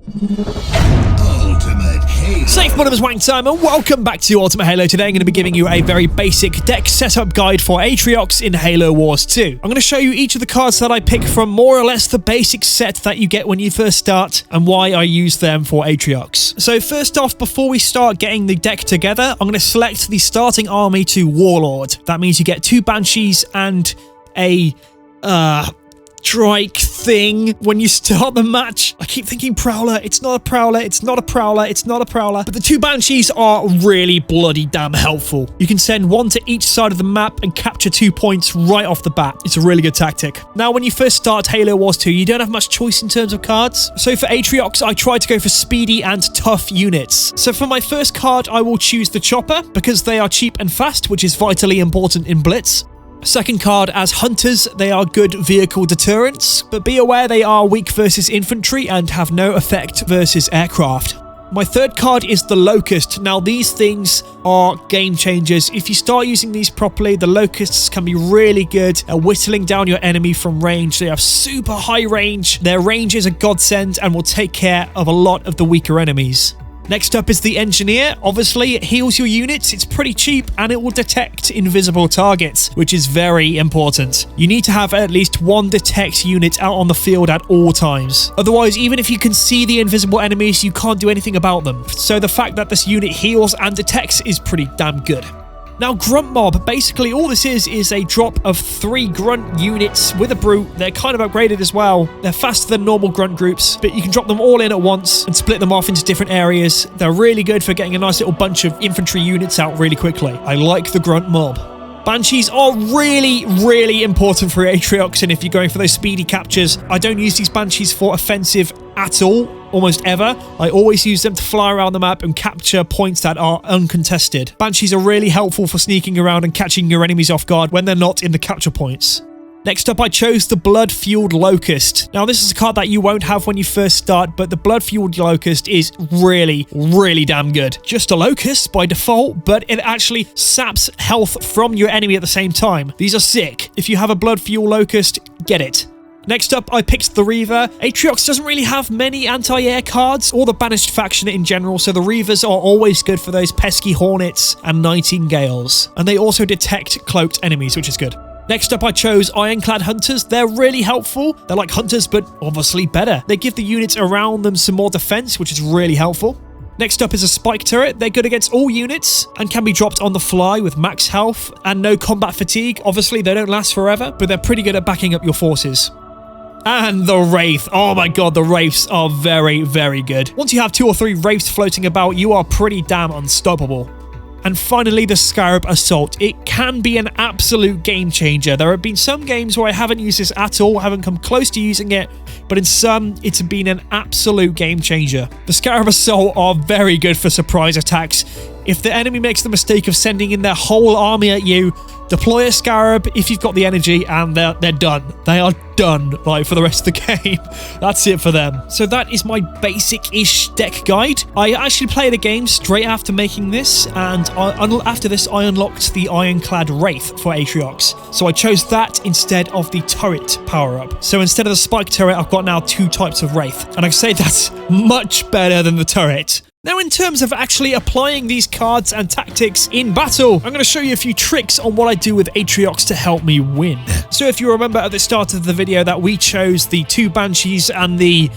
Ultimate Halo. Safe, my name is Wangtime, and welcome back to Ultimate Halo. Today I'm going to be giving you a very basic deck setup guide for Atriox in Halo Wars 2. I'm going to show you each of the cards that I pick from more or less the basic set that you get when you first start, and why I use them for Atriox. So first off, before we start getting the deck together, I'm going to select the starting army to Warlord. That means you get 2 Banshees and a Trike thing when you start the match. I keep thinking Prowler. It's not a Prowler. It's not a Prowler. It's not a Prowler. But the 2 Banshees are really bloody damn helpful. You can send 1 to each side of the map and capture 2 points right off the bat. It's a really good tactic. Now, when you first start Halo Wars 2, you don't have much choice in terms of cards. So for Atriox, I try to go for speedy and tough units. So for my first card, I will choose the Chopper because they are cheap and fast, which is vitally important in Blitz. Second card as Hunters, they are good vehicle deterrents, but be aware they are weak versus infantry and have no effect versus aircraft. My third card is the Locust. Now these things are game changers. If you start using these properly, the Locusts can be really good at whittling down your enemy from range. They have super high range. Their range is a godsend and will take care of a lot of the weaker enemies. Next up is the Engineer. Obviously, it heals your units, it's pretty cheap, and it will detect invisible targets, which is very important. You need to have at least 1 detect unit out on the field at all times. Otherwise, even if you can see the invisible enemies, you can't do anything about them. So the fact that this unit heals and detects is pretty damn good. Now, Grunt Mob, basically all this is a drop of 3 Grunt units with a Brute. They're kind of upgraded as well. They're faster than normal Grunt groups, but you can drop them all in at once and split them off into different areas. They're really good for getting a nice little bunch of infantry units out really quickly. I like the Grunt Mob. Banshees are really important for Atriox, and if you're going for those speedy captures, I don't use these Banshees for offensive at all, almost ever. I always use them to fly around the map and capture points that are uncontested. Banshees are really helpful for sneaking around and catching your enemies off guard when they're not in the capture points. Next up, I chose the Bloodfuel Locust. Now, this is a card that you won't have when you first start, but the Bloodfuel Locust is really damn good. Just a Locust by default, but it actually saps health from your enemy at the same time. These are sick. If you have a Bloodfuel Locust, get it. Next up, I picked the Reaver. Atriox doesn't really have many anti-air cards, or the banished faction in general, so the Reavers are always good for those pesky Hornets and Nightingales. And they also detect cloaked enemies, which is good. Next up, I chose Ironclad Hunters. They're really helpful. They're like Hunters, but obviously better. They give the units around them some more defense, which is really helpful. Next up is a Spike Turret. They're good against all units and can be dropped on the fly with max health and no combat fatigue. Obviously, they don't last forever, but they're pretty good at backing up your forces. And the Wraith. Oh my god, the Wraiths are very good. Once you have 2 or 3 Wraiths floating about, you are pretty damn unstoppable. And finally, the Scarab Assault. It can be an absolute game changer. There have been some games where I haven't used this at all, haven't come close to using it, but in some, it's been an absolute game changer. The Scarab Assault are very good for surprise attacks. If the enemy makes the mistake of sending in their whole army at you, deploy a Scarab if you've got the energy, and they're done. They are done, like, for the rest of the game. That's it for them. So that is my basic-ish deck guide. I actually played a game straight after making this, and after this, I unlocked the Ironclad Wraith for Atriox. So I chose that instead of the turret power-up. So instead of the spike turret, I've got now 2 types of Wraith. And I say that's much better than the turret. Now, in terms of actually applying these cards and tactics in battle, I'm going to show you a few tricks on what I do with Atriox to help me win. So if you remember at the start of the video that we chose the 2 Banshees and the,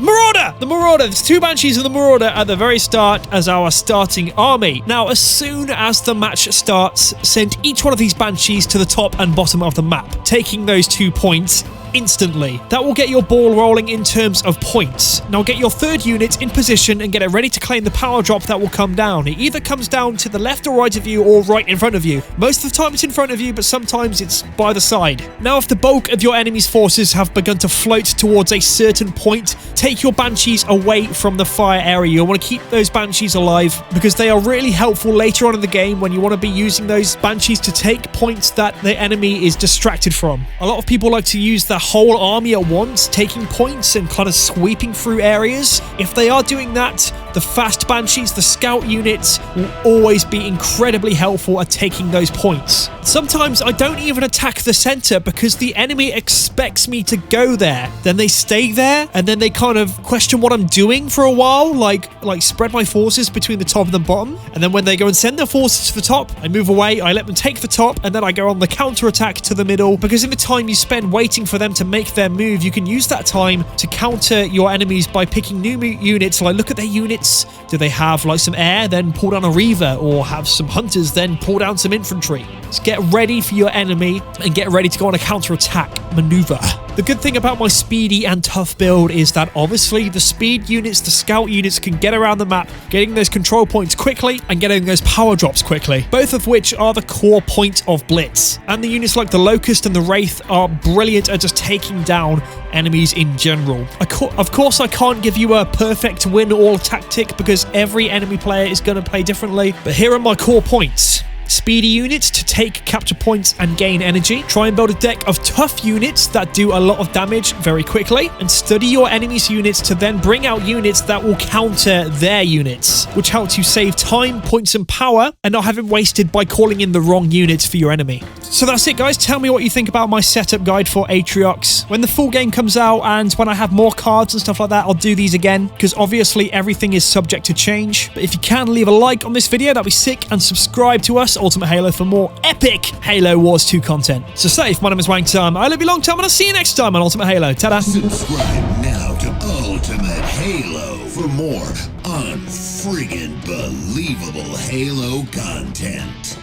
Marauder! The Marauder. There's 2 Banshees and the Marauder at the very start as our starting army. Now, as soon as the match starts, send each one of these Banshees to the top and bottom of the map, taking those 2 points instantly. That will get your ball rolling in terms of points. Now get your 3rd unit in position and get it ready to claim the power drop that will come down. It either comes down to the left or right of you or right in front of you. Most of the time it's in front of you, but sometimes it's by the side. Now, if the bulk of your enemy's forces have begun to float towards a certain point, take your Banshees away from the fire area. You'll want to keep those Banshees alive because they are really helpful later on in the game when you want to be using those Banshees to take points that the enemy is distracted from. A lot of people like to use the whole army at once, taking points and kind of sweeping through areas. If they are doing that, the fast Banshees, the scout units, will always be incredibly helpful at taking those points. Sometimes I don't even attack the center because the enemy expects me to go there. Then they stay there, and then they kind of question what I'm doing for a while, like spread my forces between the top and the bottom. And then when they go and send their forces to the top, I move away, I let them take the top, and then I go on the counter attack to the middle, because in the time you spend waiting for them to make their move, you can use that time to counter your enemies by picking new units. Like, look at their units. Do they have like some air? Then pull down a Reaver, or have some hunters, then pull down some infantry. So get ready for your enemy and get ready to go on a counter attack maneuver. The good thing about my speedy and tough build is that obviously the speed units, the scout units can get around the map, getting those control points quickly and getting those power drops quickly, both of which are the core point of Blitz. And the units like the Locust and the Wraith are brilliant at just taking down enemies in general. Of course, I can't give you a perfect win-all tactic because every enemy player is going to play differently, but here are my core points. Speedy units to take capture points and gain energy. Try and build a deck of tough units that do a lot of damage very quickly. And study your enemy's units to then bring out units that will counter their units, which helps you save time, points, and power, and not have it wasted by calling in the wrong units for your enemy. So that's it, guys. Tell me what you think about my setup guide for Atriox. When the full game comes out and when I have more cards and stuff like that, I'll do these again, because obviously everything is subject to change. But if you can, leave a like on this video, that'd be sick, and subscribe to us, Ultimate Halo, for more epic Halo Wars 2 content. So safe, my name is Wangtime. I love you long time, and I'll see you next time on Ultimate Halo. Ta-da! Subscribe now to Ultimate Halo for more unfriggin' believable Halo content.